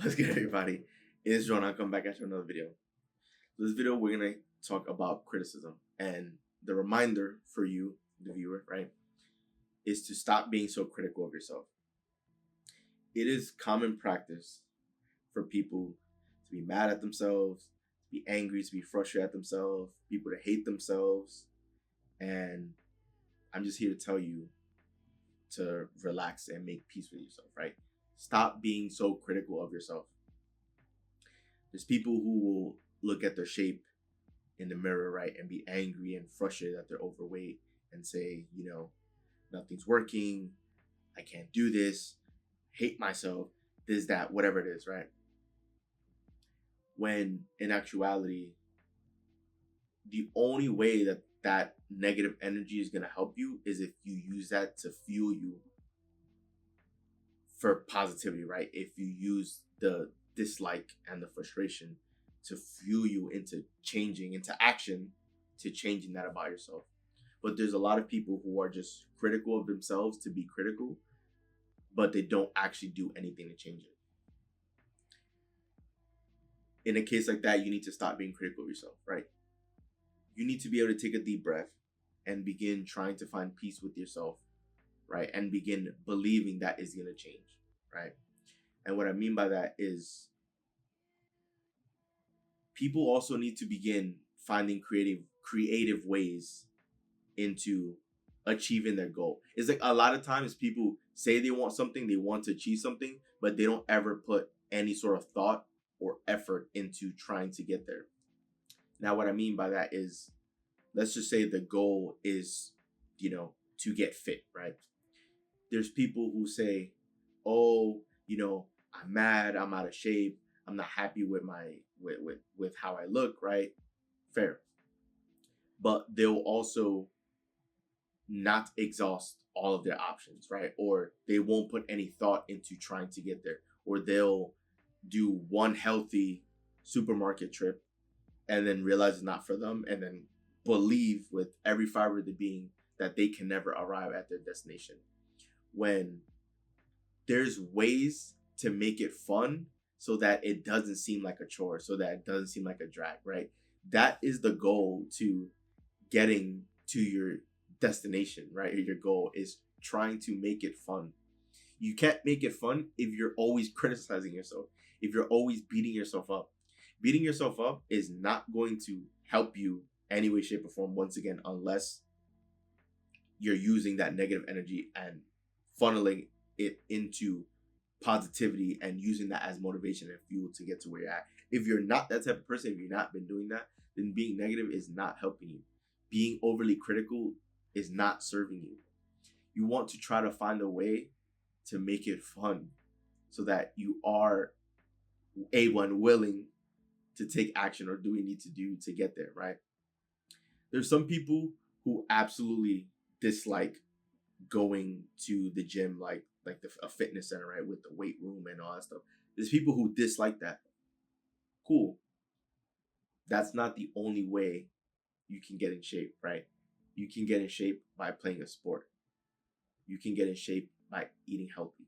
What's good, everybody? It's John. I'll come back at you another video. This video, we're gonna talk about criticism, and the reminder for you, the viewer, right, is to stop being so critical of yourself. It is common practice for people to be mad at themselves, to be angry, to be frustrated at themselves, people to hate themselves, and I'm just here to tell you to relax and make peace with yourself, right? Stop being so critical of yourself. There's people who will look at their shape in the mirror, right, and be angry and frustrated that they're overweight and say, nothing's working, I can't do this, hate myself, this, that, whatever it is, right? When in actuality, the only way that that negative energy is going to help you is if you use that to fuel you for positivity, right? If you use the dislike and the frustration to fuel you into changing, into action, to changing that about yourself. But there's a lot of people who are just critical of themselves to be critical, but they don't actually do anything to change it. In a case like that, you need to stop being critical of yourself, right? You need to be able to take a deep breath and begin trying to find peace with yourself, right? And begin believing that is going to change, right? And what I mean by that is people also need to begin finding creative ways into achieving their goal. It's like a lot of times people say they want something, they want to achieve something, but they don't ever put any sort of thought or effort into trying to get there. Now, what I mean by that is, let's just say the goal is, to get fit, right? There's people who say, oh, I'm mad, I'm out of shape, I'm not happy with my with how I look, right? Fair. But they'll also not exhaust all of their options, right? Or they won't put any thought into trying to get there. Or they'll do one healthy supermarket trip and then realize it's not for them, and then believe with every fiber of the being that they can never arrive at their destination. When there's ways to make it fun so that it doesn't seem like a chore, so that it doesn't seem like a drag, right? That is the goal to getting to your destination, right? Your goal is trying to make it fun. You can't make it fun if you're always criticizing yourself, if you're always beating yourself up. Beating yourself up is not going to help you any way, shape, or form, once again, unless you're using that negative energy and funneling it into positivity and using that as motivation and fuel to get to where you're at. If you're not that type of person, if you've not been doing that, then being negative is not helping you. Being overly critical is not serving you. You want to try to find a way to make it fun so that you are able and willing to take action or do what you need to do to get there, right? There's some people who absolutely dislike going to the gym, like a fitness center, right, with the weight room and all that stuff. There's people who dislike that. Cool. That's not the only way you can get in shape, right? You can get in shape by playing a sport. You can get in shape by eating healthy.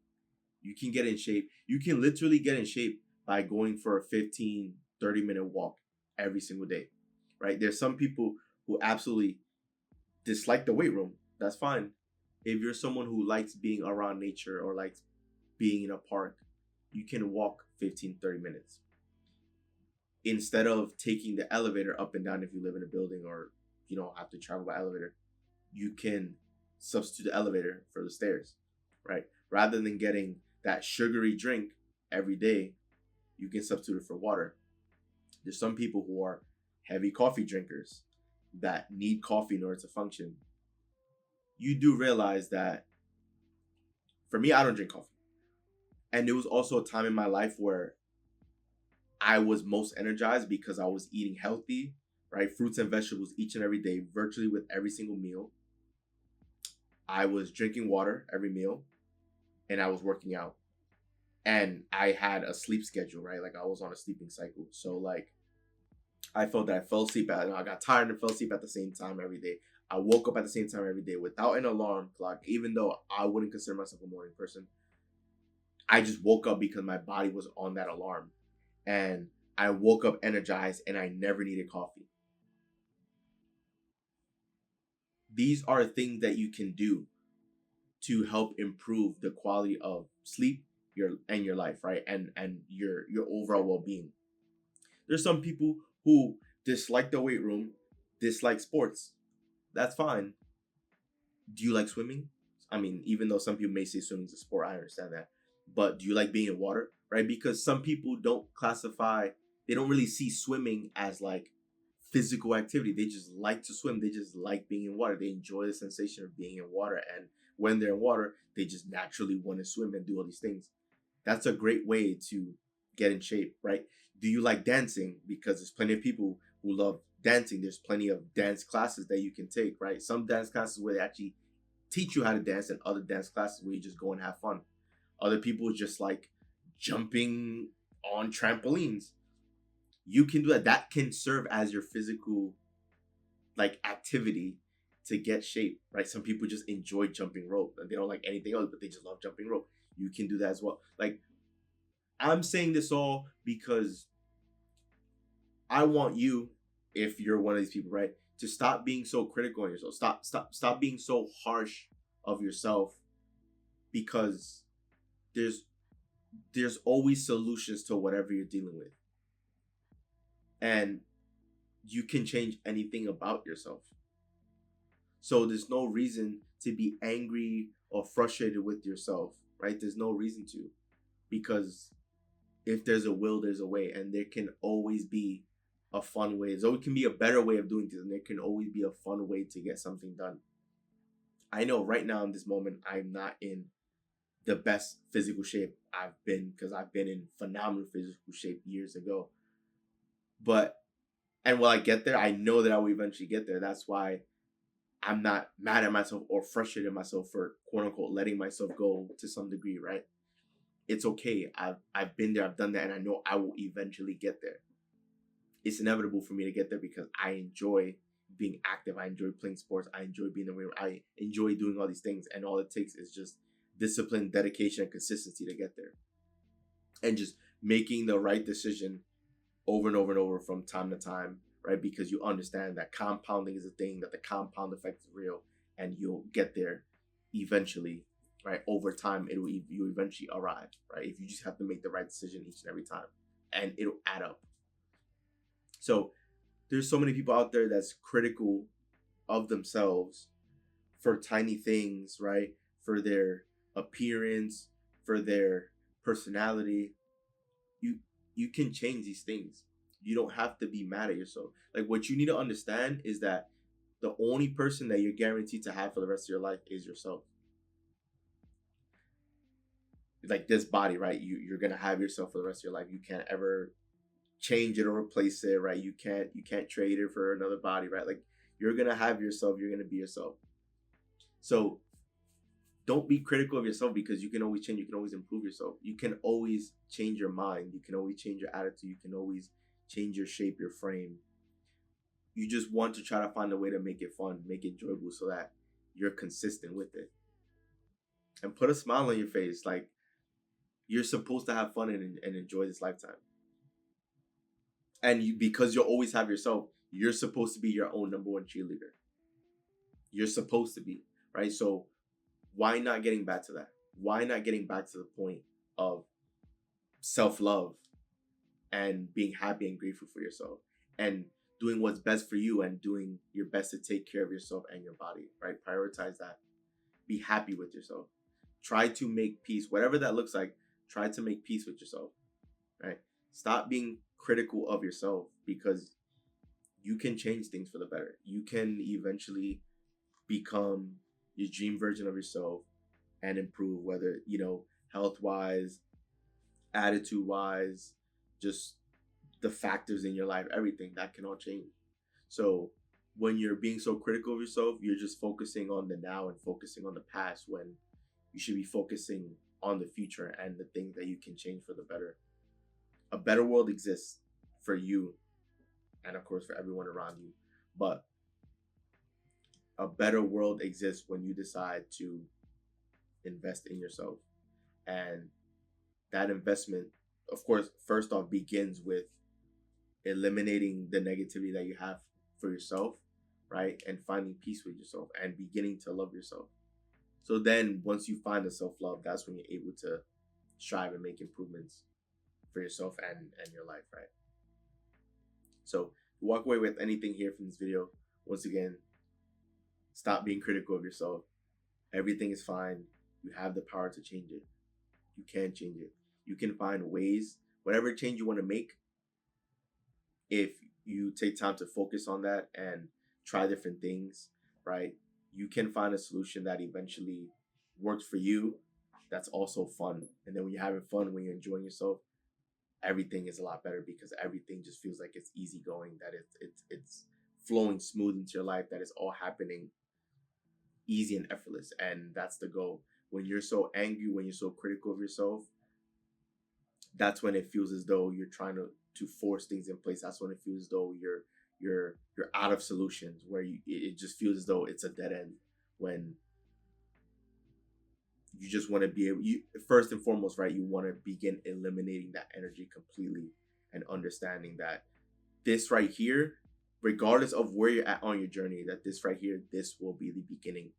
You can get in shape. You can literally get in shape by going for a 15, 30-minute walk every single day, right? There's some people who absolutely dislike the weight room. That's fine. If you're someone who likes being around nature or likes being in a park, you can walk 15, 30 minutes. Instead of taking the elevator up and down if you live in a building or you don't have to travel by elevator, you can substitute the elevator for the stairs, right? Rather than getting that sugary drink every day, you can substitute it for water. There's some people who are heavy coffee drinkers that need coffee in order to function. You do realize that, for me, I don't drink coffee. And there was also a time in my life where I was most energized because I was eating healthy, right? Fruits and vegetables each and every day, virtually with every single meal. I was drinking water every meal, and I was working out. And I had a sleep schedule, right? Like I was on a sleeping cycle. So like I felt that I fell asleep I got tired and fell asleep at the same time every day. I woke up at the same time every day without an alarm clock, even though I wouldn't consider myself a morning person. I just woke up because my body was on that alarm, and I woke up energized and I never needed coffee. These are things that you can do to help improve the quality of sleep your life, right? And your overall well-being. There's some people who dislike the weight room, dislike sports. That's fine. Do you like swimming? I mean, even though some people may say swimming is a sport, I understand that. But do you like being in water? Right? Because some people don't classify, they don't really see swimming as like physical activity. They just like to swim. They just like being in water. They enjoy the sensation of being in water. And when they're in water, they just naturally want to swim and do all these things. That's a great way to get in shape, right? Do you like dancing? Because there's plenty of people who love dancing. There's plenty of dance classes that you can take, right? Some dance classes where they actually teach you how to dance, and other dance classes where you just go and have fun. Other people just like jumping on trampolines. You can do that. That can serve as your physical like activity to get shape, right? Some people just enjoy jumping rope and they don't like anything else, but they just love jumping rope. You can do that as well. Like, I'm saying this all because I want you, if you're one of these people, right, to stop being so critical on yourself. Stop being so harsh of yourself, because there's there's always solutions to whatever you're dealing with. And you can change anything about yourself. So there's no reason to be angry or frustrated with yourself, right? There's no reason to, because if there's a will, there's a way, and there can always be a fun way. There can be a better way of doing things, and there can always be a fun way to get something done. I know right now in this moment, I'm not in the best physical shape I've been, because I've been in phenomenal physical shape years ago. But, and when I get there, I know that I will eventually get there. That's why I'm not mad at myself or frustrated at myself for quote unquote letting myself go to some degree, right? It's okay. I've been there, I've done that, and I know I will eventually get there. It's inevitable for me to get there because I enjoy being active. I enjoy playing sports. I enjoy being in the room. I enjoy doing all these things, and all it takes is just discipline, dedication, and consistency to get there. And just making the right decision over and over and over from time to time, right? Because you understand that compounding is a thing, that the compound effect is real, and you'll get there eventually, right? Over time, you eventually arrive, right? If you just have to make the right decision each and every time, and it'll add up. So there's so many people out there that's critical of themselves for tiny things, right? For their appearance, for their personality. You can change these things. You don't have to be mad at yourself. Like, what you need to understand is that the only person that you're guaranteed to have for the rest of your life is yourself. Like this body, right? You're gonna have yourself for the rest of your life. You can't ever change it or replace it, right? You can't trade it for another body, right? Like, you're gonna have yourself. You're gonna be yourself. So don't be critical of yourself, because you can always change. You can always improve yourself. You can always change your mind. You can always change your attitude. You can always change your shape, your frame. You just want to try to find a way to make it fun, make it enjoyable, so that you're consistent with it. And put a smile on your face. Like, you're supposed to have fun and enjoy this lifetime. And because you'll always have yourself, you're supposed to be your own number one cheerleader. You're supposed to be, right? So why not getting back to that? Why not getting back to the point of self-love and being happy and grateful for yourself, and doing what's best for you, and doing your best to take care of yourself and your body, right? Prioritize that. Be happy with yourself. Try to make peace, whatever that looks like. Try to make peace with yourself, right? Stop being critical of yourself, because you can change things for the better. You can eventually become your dream version of yourself and improve, whether, health wise, attitude wise, just the factors in your life, everything that can all change. So when you're being so critical of yourself, you're just focusing on the now and focusing on the past, when you should be focusing on the future and the things that you can change for the better. A better world exists for you, and of course for everyone around you. But a better world exists when you decide to invest in yourself and that investment, of course, first off, begins with eliminating the negativity that you have for yourself, right? And finding peace with yourself and beginning to love yourself. So then once you find the self-love, that's when you're able to strive and make improvements for yourself and your life, right? So walk away with anything here from this video. Once again, stop being critical of yourself. Everything is fine. You have the power to change it. You can change it. You can find ways, whatever change you want to make, if you take time to focus on that and try different things, right? You can find a solution that eventually works for you. That's also fun. And then when you're having fun, when you're enjoying yourself, everything is a lot better because everything just feels like it's easygoing, that it's flowing smooth into your life, that it's all happening easy and effortless. And that's the goal. When you're so angry, when you're so critical of yourself, that's when it feels as though you're trying to force things in place. That's when it feels as though you're out of solutions, where it just feels as though it's a dead end. When you just want to be able, you first and foremost, right, you want to begin eliminating that energy completely and understanding that this right here, regardless of where you're at on your journey, that this right here, this will be the beginning.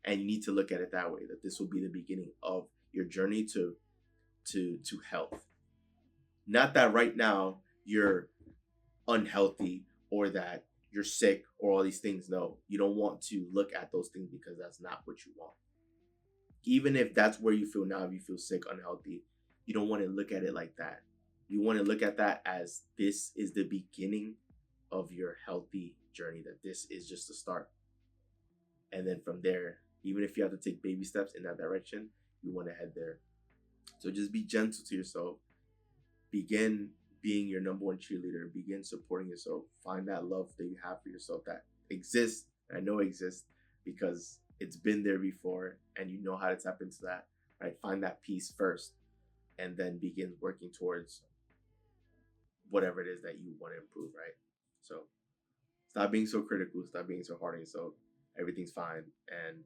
And you need to look at it that way, that this will be the beginning of your journey to health. Not that right now you're unhealthy or that you're sick or all these things. No, you don't want to look at those things because that's not what you want. Even if that's where you feel now, if you feel sick, unhealthy, you don't want to look at it like that. You want to look at that as this is the beginning of your healthy journey, that this is just the start. And then from there, even if you have to take baby steps in that direction, you want to head there. So just be gentle to yourself. Begin being your number one cheerleader. Begin supporting yourself. Find that love that you have for yourself that exists. I know exists because it's been there before and you know how to tap into that, right? Find that peace first and then begin working towards whatever it is that you want to improve, right? So stop being so critical. Stop being so hard on yourself. Everything's fine. And,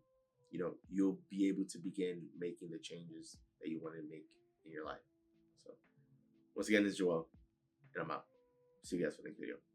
you'll be able to begin making the changes that you want to make in your life. So once again, this is Joel, and I'm out. See you guys for the next video.